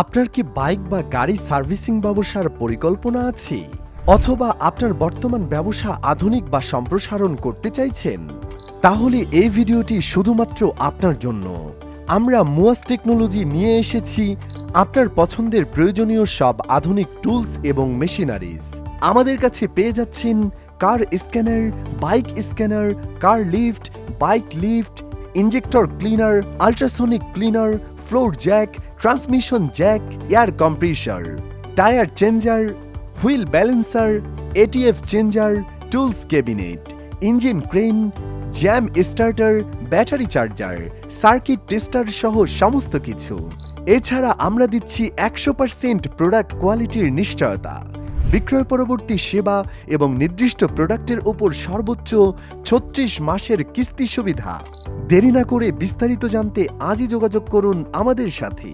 আপনার কি বাইক বা গাড়ি সার্ভিসিং ব্যবসার পরিকল্পনা আছে? অথবা আপনার বর্তমান ব্যবসা আধুনিক বা সম্প্রসারণ করতে চাইছেন? তাহলে এই ভিডিওটি শুধুমাত্র আপনার জন্য। আমরা মুয়াজ টেকনোলজি নিয়ে এসেছি আপনার পছন্দের প্রয়োজনীয় সব আধুনিক টুলস এবং মেশিনারিজ। আমাদের কাছে পেয়ে যাচ্ছেন car scanner, bike scanner, car lift, bike lift, injector cleaner, ultrasonic cleaner, floor jack, transmission jack, air compressor, tyre changer, wheel balancer, ATF changer, tools cabinet, engine crane, jump starter, battery charger, circuit tester সহ সমস্ত কিছু। এছাড়া আমরা দিচ্ছি 100% product কোয়ালিটির নিশ্চয়তা, বিক্রয় পরবর্তী সেবা এবং নির্দিষ্ট প্রোডাক্টের উপর সর্বোচ্চ 36 মাসের কিস্তি সুবিধা। দেরি না করে বিস্তারিত জানতে আজই যোগাযোগ করুন আমাদের সাথে।